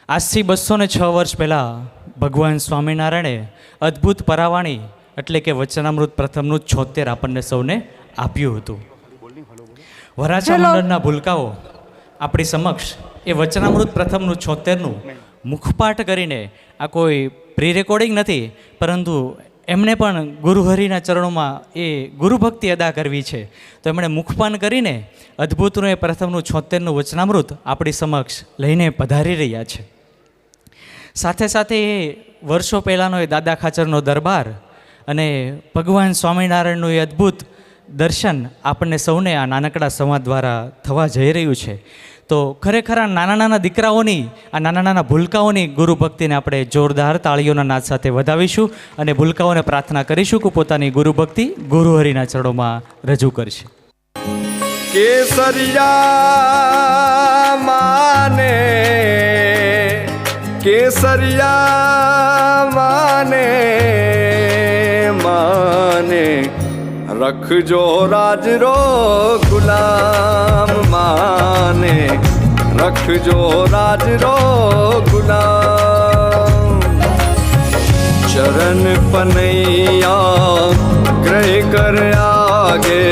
આજથી 206 વર્ષ પહેલાં ભગવાન સ્વામિનારાયણે અદ્ભુત પરાવાણી એટલે કે વચનામૃત પ્રથમનું 76 આપણને સૌને આપ્યું હતું. વરાછા મંડળના ભૂલકાઓ આપણી સમક્ષ એ વચનામૃત પ્રથમનું 76નું મુખપાઠ કરીને, આ કોઈ પ્રી રેકોર્ડિંગ નથી, પરંતુ એમણે પણ ગુરુહરિના ચરણોમાં એ ગુરુભક્તિ અદા કરવી છે, તો એમણે મુખપાન કરીને અદ્ભુતનું એ પ્રથમનું 76નું વચનામૃત આપણી સમક્ષ લઈને પધારી રહ્યા છે. સાથે સાથે એ વર્ષો પહેલાંનો એ દાદા ખાચરનો દરબાર અને ભગવાન સ્વામિનારાયણનું એ અદ્ભુત દર્શન આપણને સૌને આ નાનકડા સંવાદ દ્વારા થવા જઈ રહ્યું છે. તો ખરેખર આ નાના નાના દીકરાઓની, આ નાના નાના ભૂલકાઓની ગુરુ ભક્તિને આપણે જોરદાર તાળીઓના નાદ સાથે વધાવીશું અને ભૂલકાઓને પ્રાર્થના કરીશું કે પોતાની ગુરુ ભક્તિ ગુરુહરિના ચરણોમાં રજૂ કરશે. કેસરિયા માને, કેસરિયા માને, માને રખજો રાજરો ગુલામ, માને રખજો રાજરો ગુલામ. ચરણ પનૈયા ગ્રહ કર આગે,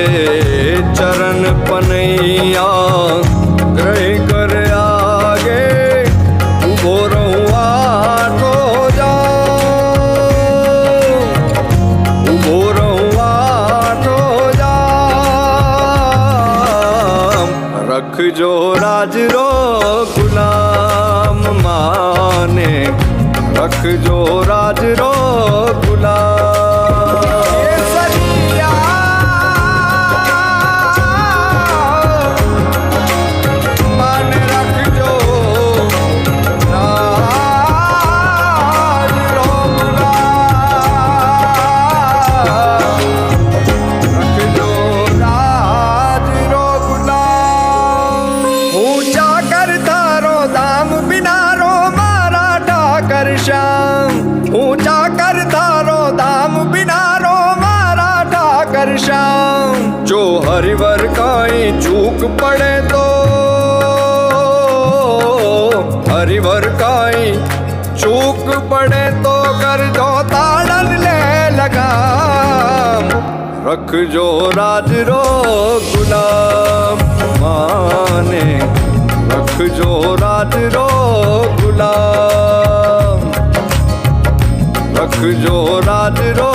ચરણ પનૈયા ગ્રહ કર આગે, ઉભો રહું આઠો જાઉં, ઉભો રહું આઠો જાઉં. રખજો રાજરો ગુલામ, માને રખજો રાજરો ગુલામ. ઊંચા કર તારો ધામ બિનારો મારા ઠાકર શ્યામ. જો હરિવર કઈ ચૂક પડે તો, હરિવર કઈ ચૂક પડે તો કરજો તાળન લે લગામ. રખજો રાજરો ગુલામ, માને રખજો રાજરો ગુલામ, રખજો રાજરો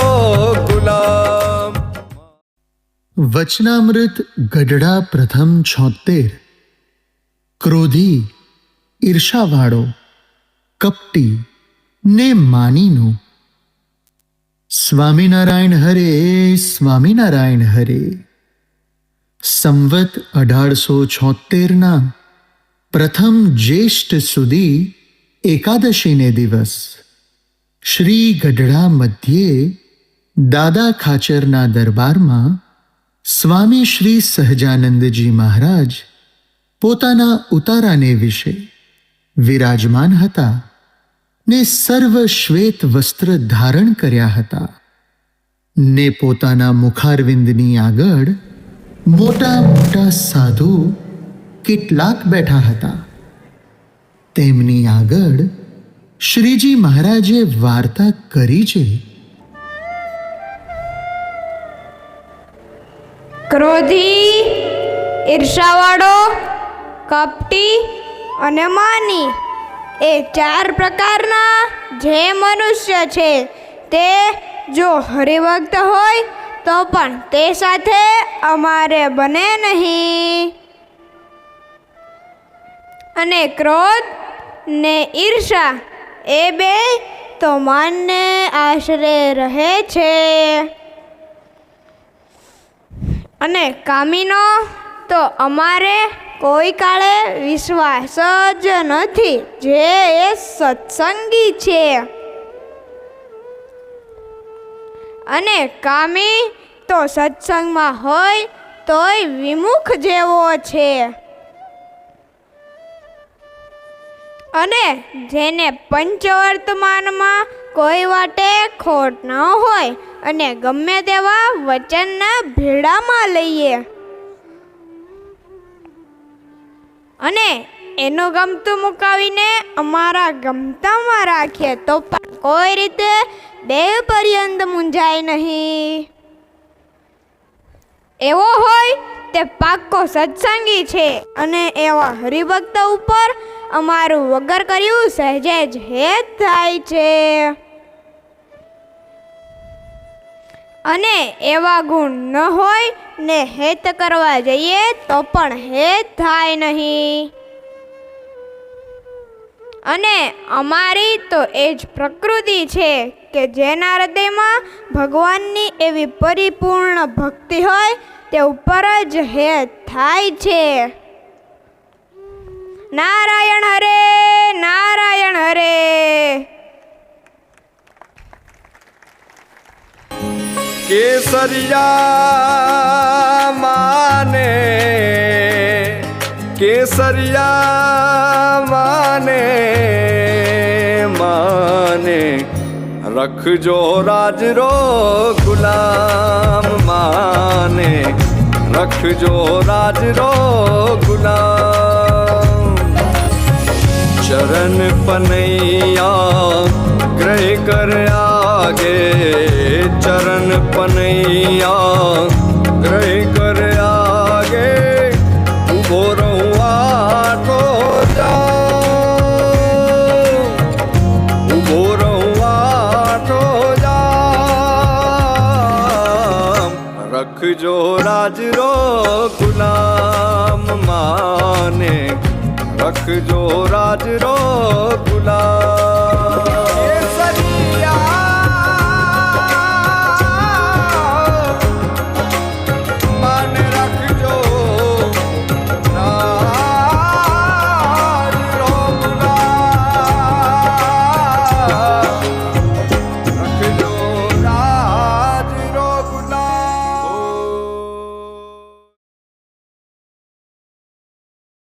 ગુલામ. વચનામૃત ગઢડા પ્રથમ 76. ક્રોધી, ઈર્ષાવાળો, કપટી ને માનીનો. સ્વામિનારાયણ હરે, સ્વામિનારાયણ હરે. સંવત 1876ના પ્રથમ જ્યેષ્ઠ સુધી એકાદશીને દિવસ શ્રી ગઢડા મધ્યે દાદા ખાચરના દરબારમાં સ્વામી શ્રી સહજાનંદજી મહારાજ પોતાના ઉતારાને વિશે વિરાજમાન હતા ને સર્વ શ્વેત વસ્ત્ર ધારણ કર્યા હતા ને પોતાના મુખારવિંદની આગળ મોટા મોટા સાધુ કેટલાક બેઠા હતા. તેમની આગળ શ્રીજી મહારાજે વાર્તા કરી છે. ક્રોધી, ઈર્ષાવાળો, કપટી અને માની એ 4 પ્રકારના જે મનુષ્ય છે તે જો હરિભક્ત હોય તો પણ તે સાથે અમારે બને નહીં. અને ક્રોધ ને ઈર્ષા એ બે તો માનને આશરે રહે છે. અને કામીનો તો અમારે કોઈ કાળે વિશ્વાસ જ નથી, જે એ સત્સંગી છે. અને કામી તો સત્સંગમાં હોય તોય વિમુખ જેવો છે. અને જેને પંચવર્તમાનમાં કોઈ વાટે ખોટ ન હોય અને ગમે તેવા વચનના ભેડામાં લઈએ અને એનું ગમતું મુકાવીને અમારા ગમતામાં રાખીએ તો પણ કોઈ રીતે બે પર્યંત મૂંઝાય નહીં. એવો હોય તે પાક્કો સત્સંગી છે અને એવા હરિભક્ત ઉપર અમારું વગર કર્યું સહેજે જ હેત થાય છે. અને એવા ગુણ ન હોય ને હેત કરવા જઈએ તો પણ હેત થાય નહીં. અને અમારી તો એ જ પ્રકૃતિ છે કે જેના હૃદયમાં ભગવાનની એવી પરિપૂર્ણ ભક્તિ હોય તે ઉપર જ હેત થાય છે. નારાયણ હરે, નારાયણ હરે. કેસરિયા માને, કેસરિયા માને, માને રખજો રાજરો ગુલામ, માને રખજો રાજરો ગુલામ. ચરણ પનૈયા ગ્રહ કર આગે, ચરણ પનૈયા ગ્રહ કર આગે. ઉભો રહું આટો જાઉં, ઉભો રહું આટો જાઉં. રખજો રાજરો ગુલામ, માને રખજો રાજરો ગુલામ.